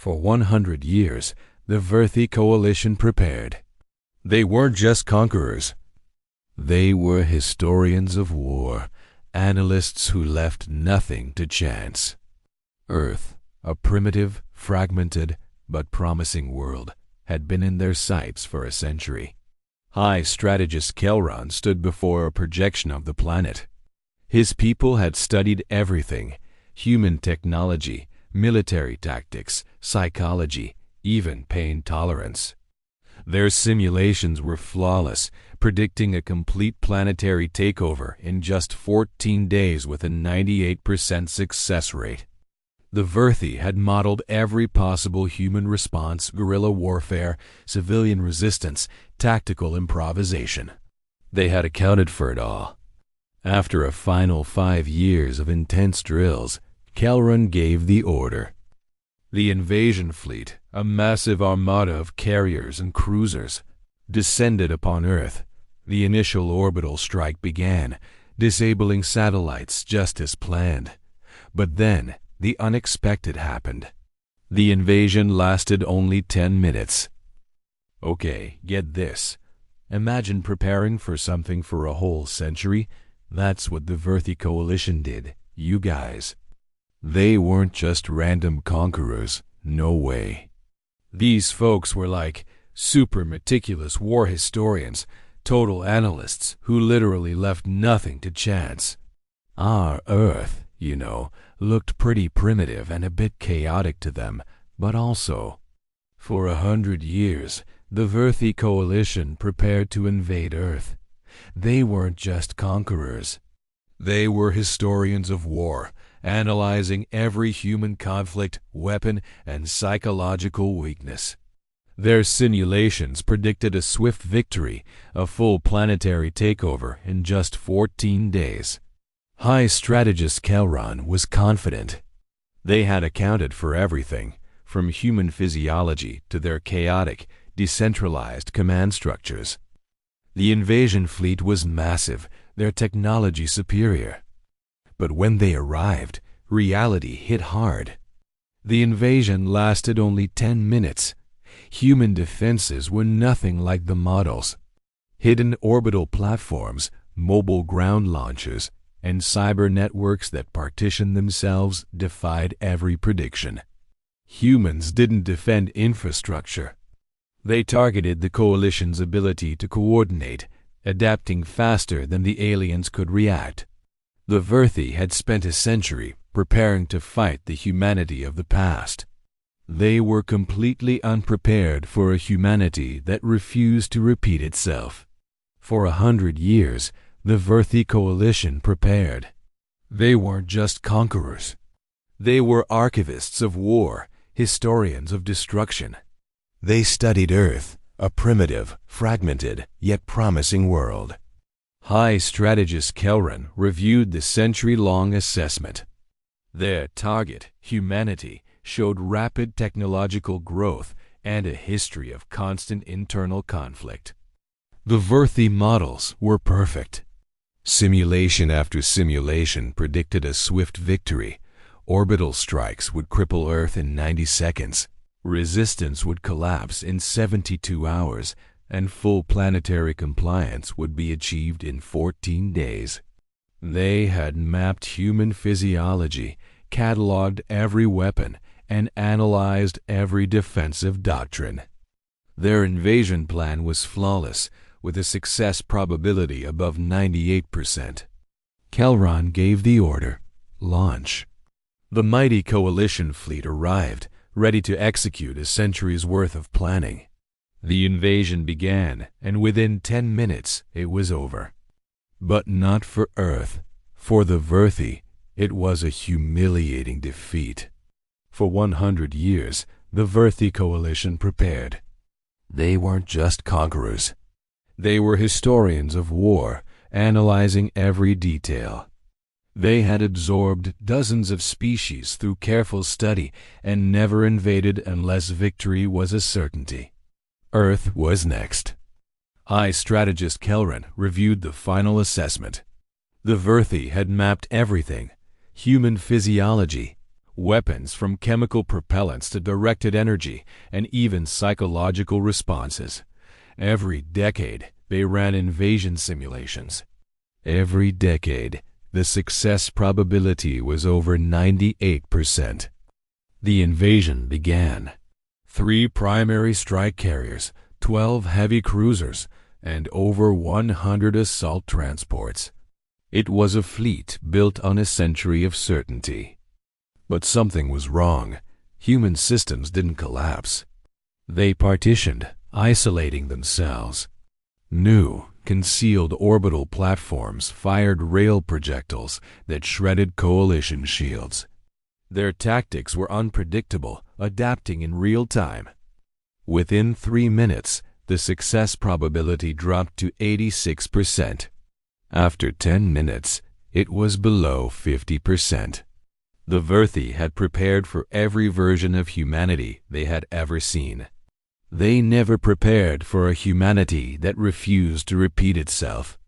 For 100 years, the Verthi coalition prepared. They weren't just conquerors. They were historians of war, analysts who left nothing to chance. Earth, a primitive, fragmented, but promising world, had been in their sights for a century. High strategist Kelron stood before a projection of the planet. His people had studied everything: human technology, military tactics, psychology, even pain tolerance. Their simulations were flawless, predicting a complete planetary takeover in just 14 days with a 98% success rate. The Verthi had modeled every possible human response: guerrilla warfare, civilian resistance, tactical improvisation. They had accounted for it all. After a final 5 years of intense drills, Kelron gave the order. The invasion fleet, a massive armada of carriers and cruisers, descended upon Earth. The initial orbital strike began, disabling satellites just as planned. But then, the unexpected happened. The invasion lasted only 10 minutes. Okay, get this. Imagine preparing for something for a whole century. That's what the Verthi coalition did, you guys. They weren't just random conquerors, no way. These folks were like super meticulous war historians, total analysts who literally left nothing to chance. Our Earth, looked pretty primitive and a bit chaotic to them, but also, for 100 years, the Verthi coalition prepared to invade Earth. They weren't just conquerors. They were historians of war, analyzing every human conflict, weapon, and psychological weakness. Their simulations predicted a swift victory, a full planetary takeover in just 14 days. High strategist Kelron was confident. They had accounted for everything, from human physiology to their chaotic, decentralized command structures. The invasion fleet was massive, their technology superior. But when they arrived, reality hit hard. The invasion lasted only 10 minutes. Human defenses were nothing like the models. Hidden orbital platforms, mobile ground launchers, and cyber networks that partitioned themselves defied every prediction. Humans didn't defend infrastructure. They targeted the coalition's ability to coordinate, adapting faster than the aliens could react. The Verthi had spent a century preparing to fight the humanity of the past. They were completely unprepared for a humanity that refused to repeat itself. For 100 years, the Verthi coalition prepared. They weren't just conquerors. They were archivists of war, historians of destruction. They studied Earth, a primitive, fragmented, yet promising world. High strategist Kelron reviewed the century-long assessment. Their target, humanity, showed rapid technological growth and a history of constant internal conflict. The Verthi models were perfect. Simulation after simulation predicted a swift victory. Orbital strikes would cripple Earth in 90 seconds. Resistance would collapse in 72 hours, and full planetary compliance would be achieved in 14 days. They had mapped human physiology, cataloged every weapon, and analyzed every defensive doctrine. Their invasion plan was flawless, with a success probability above 98%. Kelron gave the order: launch. The mighty coalition fleet arrived, ready to execute a century's worth of planning. The invasion began, and within 10 minutes it was over. But not for Earth. For the Verthi, it was a humiliating defeat. For 100 years, the Verthi coalition prepared. They weren't just conquerors. They were historians of war, analyzing every detail. They had absorbed dozens of species through careful study and never invaded unless victory was a certainty. Earth was next. High strategist Kelron reviewed the final assessment. The Verthi had mapped everything: human physiology, weapons from chemical propellants to directed energy, and even psychological responses. Every decade, they ran invasion simulations. Every decade, the success probability was over 98%. The invasion began. 3 primary strike carriers, 12 heavy cruisers, and over 100 assault transports. It was a fleet built on a century of certainty. But something was wrong. Human systems didn't collapse. They partitioned, isolating themselves. New, concealed orbital platforms fired rail projectiles that shredded coalition shields. Their tactics were unpredictable, adapting in real time. Within 3 minutes, the success probability dropped to 86%. After 10 minutes, it was below 50%. The Verthi had prepared for every version of humanity they had ever seen. They never prepared for a humanity that refused to repeat itself.